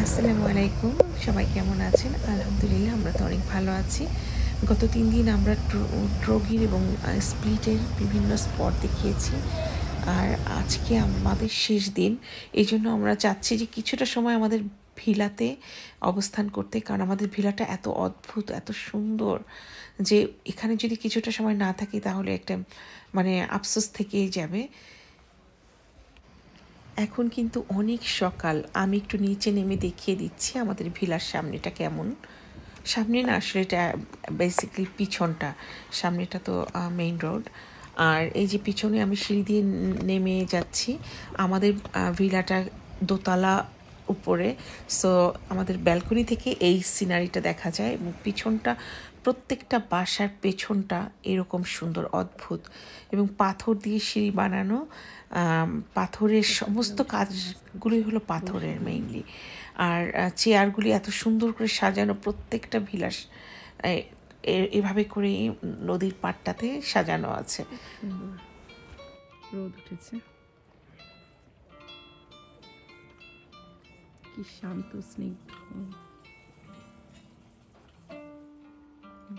আসসালামু আলাইকুম, সবাই কেমন আছেন? আলহামদুলিল্লাহ, আমরা তো অনেক ভালো আছি। গত 3 দিন আমরা ড্রোগির এবং স্প্লিটের বিভিন্ন স্পট দেখিয়েছি। আর আজকে আমাদের শেষ দিন। এইজন্য আমরা চাচ্ছি যে কিছুটা সময় আমাদের ভিলাতে অবস্থান করতে, কারণ আমাদের ভিলাটা এত অদ্ভুত, এত সুন্দর যে এখানে যদি কিছুটা সময় না থাকি তাহলে একটা আফসোস থেকেই যাবে। এখন কিন্তু অনেক সকাল। আমি একটু নিচে নেমে দেখিয়ে দিচ্ছি আমাদের ভিলার সামনেটা কেমন। সামনে না, আসলে এটা বেসিক্যালি পিছনটা, সামনেটা তো মেইন রোড। আর এই যে পিছনে আমি সিঁড়ি দিয়ে নেমে যাচ্ছি, আমাদের ভিলাটা দোতলা উপরে। সো আমাদের ব্যালকনি থেকে এই সিনারিটা দেখা যায় এবং পিছনটা, প্রত্যেকটা বাসার পেছনটা এরকম সুন্দর, অদ্ভুত এবং পাথর দিয়ে সিঁড়ি বানানো। পাথরের সমস্ত কাজগুলোই হলো পাথরের মেইনলি। আর চেয়ারগুলি এত সুন্দর করে সাজানো, প্রত্যেকটা ভিলাস এভাবে করে নদীর পাড়টাতে সাজানো আছে। রোদ উঠেছে, কি শান্ত স্নিগ্ধ।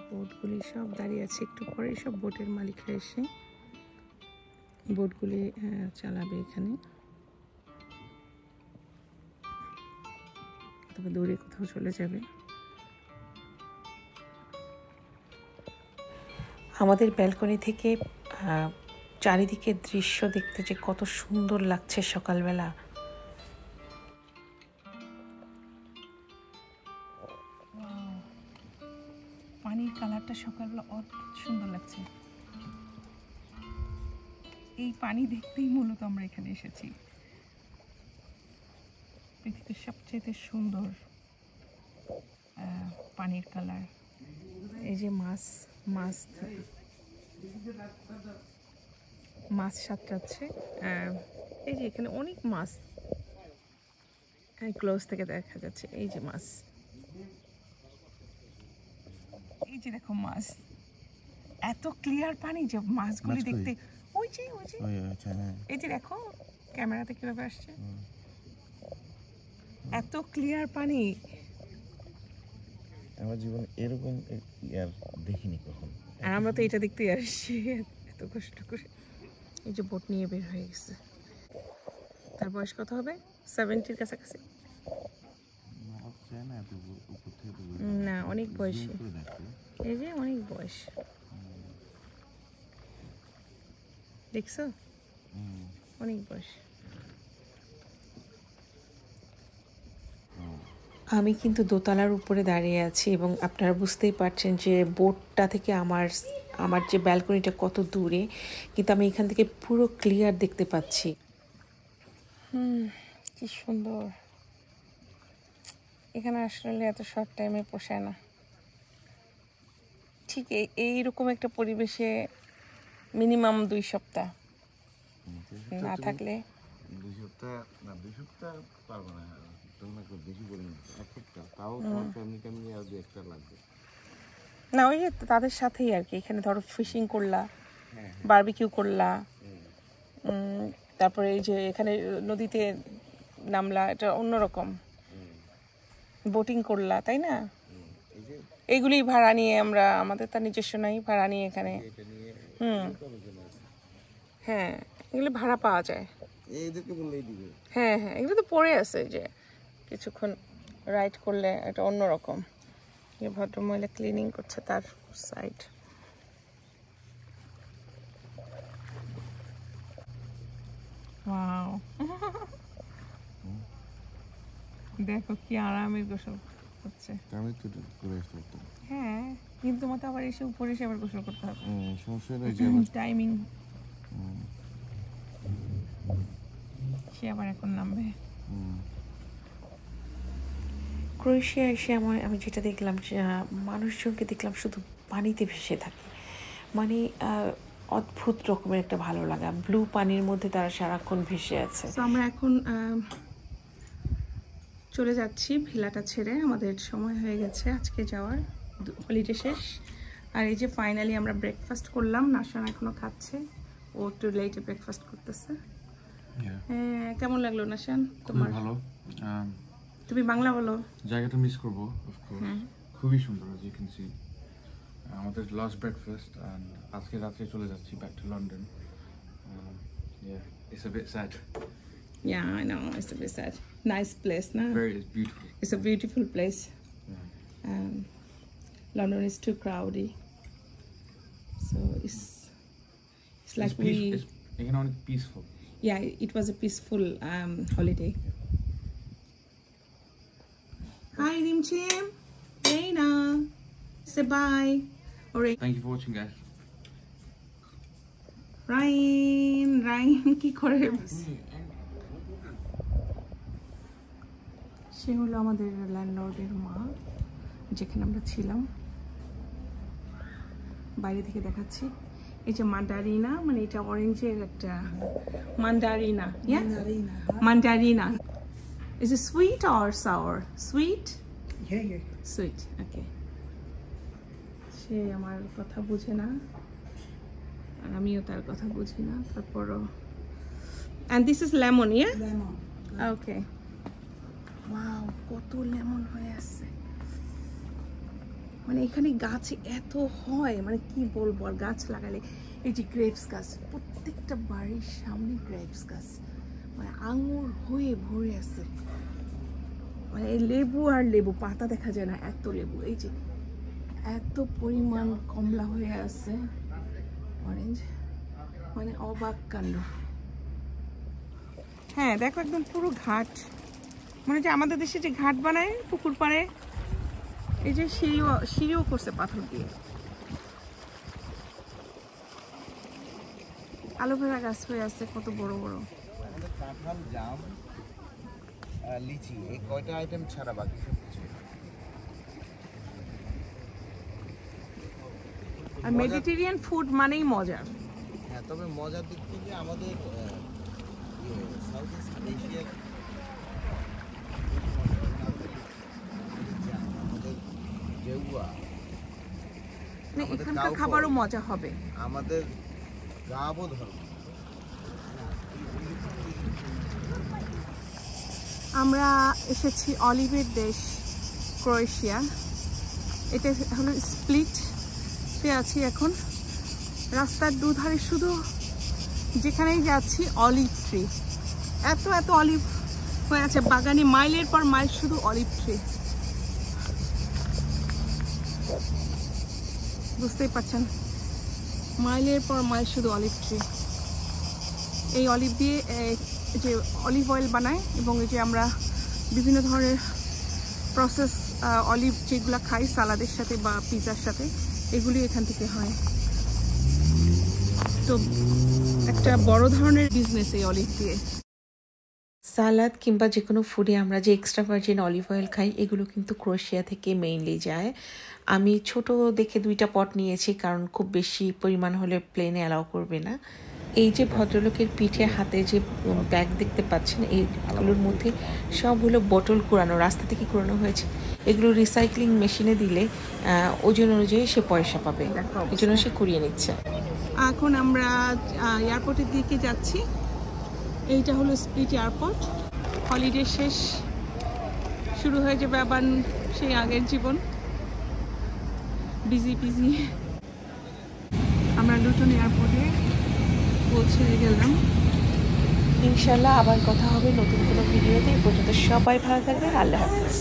বোটগুলি সব দাঁড়িয়ে আছে, একটু পরে সব বোটের মালিকরা এসে বোটগুলি চালাবে এখানে, তবে দূরে কোথাও চলে যাবে। আমাদের ব্যালকনি থেকে চারিদিকের দৃশ্য দেখতে যে কত সুন্দর লাগছে সকালবেলা। পানির কালারটা সকালবেলা অদ্ভুত সুন্দর লাগছে। এই পানি দেখতেই মূলত আমরা এখানে এসেছি। পৃথিবীর সবচেয়ে সুন্দর পানির কালার। এই যে মাছ সাঁতরাচ্ছে। এই যে এখানে অনেক মাছ ক্লোজ থেকে দেখা যাচ্ছে। এই যে মাছ, এই যে দেখো মাছ, এত ক্লিয়ার পানি যে মাছগুলি দেখতে। ওই যে এই যে দেখো ক্যামেরাতে কিভাবে আসছে, এত ক্লিয়ার পানি। আমার জীবনে এরকম আর দেখিনি কখন। আর আমরা তো এটা দেখতেই আসছি এত কষ্ট করে। এই যে বোট নিয়ে বের হয়ে গেছে। তার বয়স কত হবে? 70-র কাছাকাছি। না, অনেক বয়সী। এই যে অনেক বয়স, দেখছো, অনেক বয়স। আমি কিন্তু দোতলার উপরে দাঁড়িয়ে আছি এবং আপনারা বুঝতেই পারছেন যে বোটটা থেকে আমার যে ব্যালকনিটা কত দূরে, কিন্তু আমি এখান থেকে পুরো ক্লিয়ার দেখতে পাচ্ছি। কি সুন্দর। এখানে আসলে এত শর্ট টাইমে পোষায় না। ঠিক এইরকম একটা পরিবেশে মিনিমাম 2 সপ্তাহ না থাকলে। 2 সপ্তাহ না, 2 সপ্তাহ পারবো না, বেশি করে এক সপ্তাহ, তাও ফ্যামিলি আর 2-1টা লাগবে না। ওই যে তাদের সাথেই আর কি, এখানে ধরো ফিশিং করলা, বারবিকিউ করলা, তারপরে এই যে এখানে নদীতে নামলা, এটা অন্যরকম। বোটিং করলা, তাই না? এইগুলি ভাড়া নিয়ে আমরা, আমাদের তার নিজস্ব নাই, ভাড়া নিয়ে এখানে। হ্যাঁ, এগুলো ভাড়া পাওয়া যায়। হ্যাঁ, এগুলো তো পড়ে আছে যে কিছুক্ষণ রাইড করলে এটা অন্যরকম। এই ভদ্রমহিলা ক্লিনিং করছে তার সাইড। ওয়াও, দেখো কি আরামের গোসল হচ্ছে। হ্যাঁ, কিন্তু তোমাকে আবার এসে উপরে এসে আবার গোসল করতে হবে। টাইমিং, সে আবার এখন নামবে। ক্রোয়েশিয়া এসে আমি যেটা দেখলাম, মানুষজনকে দেখলাম শুধু পানিতে ভেসে থাকে। অদ্ভুত রকমের একটা ভালো লাগা, ব্লু পানির মধ্যে তারা সারাক্ষণ ভেসে আছে। তো আমরা এখন চলে যাচ্ছি ভিলাটা ছেড়ে। আমাদের সময় হয়ে গেছে আজকে যাওয়ার, হলিডে শেষ। আর এই যে ফাইনালি আমরা ব্রেকফাস্ট করলাম। নাশান এখনো খাচ্ছে, ও একটু লেটে ব্রেকফাস্ট করতেছে। কেমন লাগলো নাশান তোমার? ভালো। তুমি বাংলা বলো। জায়গাটা মিস করব অফ কোর্স, খুবই সুন্দর as you can see. আমাদের লাস্ট ব্রেকফাস্ট এন্ড আজকে রাতে চলে যাচ্ছি back to London. Yeah, it's a bit sad. Yeah, I know, it's a bit sad. Nice place, no? It's beautiful. It's a beautiful place. Yeah. London is too crowded, so it's like It's economic peaceful. Yeah, it was a peaceful holiday. Hi Rimchim, Reina, say bye. Alright. Thank you for watching, guys. Ryan কি করে? সে হলো আমাদের ল্যান্ডলর্ডের মা, যেখানে আমরা ছিলাম। বাইরে থেকে দেখাচ্ছি, এই যে মান্ডারিনা, মানে এটা অরেঞ্জের একটা মান্ডারিনা। মান্ডারিনা is it sweet or sour? Sweet? Yeah. Sweet, okay. সে আমার কথা বুঝে না আর আমিও তার কথা বুঝি না, তারপরও। and this is lemon, yeah? Lemon. Okay. Wow, কত লেমন হয়ে আছে, মানে এখানে গাছ এত হয়, মানে কি বলবো, আর গাছ লাগালে এই যে গ্রেপস গাছ, প্রত্যেকটা বাড়ির সামনে গ্রেপস গাছ, মানে আঙুর হয়ে ভরে আছে, মানে এই লেবু আর লেবু, পাতা দেখা যায় না, এত লেবু, এই যে এত পরিমাণ কমলা হয়ে আছে, অরেঞ্জ, মানে অবাক কাণ্ড। হ্যাঁ দেখো, একদম পুরো ঘাট, মানে যে আমাদের দেশে যে ঘাট বানায় পুকুর পাড়ে, এই যে সিঁড়িও করছে পাথর দিয়ে। অ্যালোভেরা গাছ হয়ে আছে কত বড় বড়। কাঁঠাল, জাম, লিচি, এই কয়টা আইটেম ছাড়া বাকি সব কিছু। আর মেডিটেরিয়ান ফুড মানেই মজা। হ্যাঁ, তবে মজার দিক থেকে আমাদের সাউথ ইস্ট এশিয়ার আমাদের জেউয়া, এখানকার খাবারও মজা হবে। আমাদের গাবও ধর্ম। আমরা এসেছি অলিভের দেশ ক্রোয়েশিয়া, এটা হলো স্প্লিট আছি এখন। রাস্তার দুধারে শুধু যেখানেই যাচ্ছি অলিভ ট্রি, এত অলিভ হয়ে আছে বাগানে, মাইলের পর মাইল শুধু অলিভ ট্রি, বুঝতেই পারছেন, মাইলের পর মাইল শুধু অলিভ ট্রি। এই অলিভ দিয়ে যে অলিভ অয়েল বানায়, এবং এই যে আমরা বিভিন্ন ধরনের প্রসেস অলিভ যেগুলো খাই সালাদের সাথে বা পিৎজার সাথে, এগুলি এখান থেকে হয়। তো একটা বড় ধরনের বিজনেস এই অলিভ দিয়ে। সালাদ কিংবা যে কোনো ফুডে আমরা যে এক্সট্রা ভার্জিন অলিভ অয়েল খাই, এগুলো কিন্তু ক্রোয়েশিয়া থেকে মেইনলি যায়। আমি ছোট দেখে 2টা পট নিয়েছি, কারণ খুব বেশি পরিমাণ হলে প্লেনে অ্যালাউ করবে না। এই যে ভদ্রলোকের পিঠে হাতে যে ব্যাগ দেখতে পাচ্ছেন, এইগুলোর মধ্যে সব হলো বোতল কুড়ানো, রাস্তা থেকে কুড়ানো হয়েছে। এগুলো রিসাইক্লিং মেশিনে দিলে ওজন অনুযায়ী সে পয়সা পাবে, এই জন্য সে কুড়িয়ে নিচ্ছে। এখন আমরা এয়ারপোর্টের দিকে যাচ্ছি। এইটা হলো স্প্লিট এয়ারপোর্ট। হলিডে শেষ, শুরু হয়ে যাবে আবার সেই আগের জীবন, বিজি। আমরা লুটন এয়ারপোর্টে পৌঁছে গেলাম। ইনশাল্লাহ আবার কথা হবে নতুন কোনো ভিডিওতে। এই পর্যন্ত সবাই ভালো থাকবেন, আল্লাহ হাফেজ।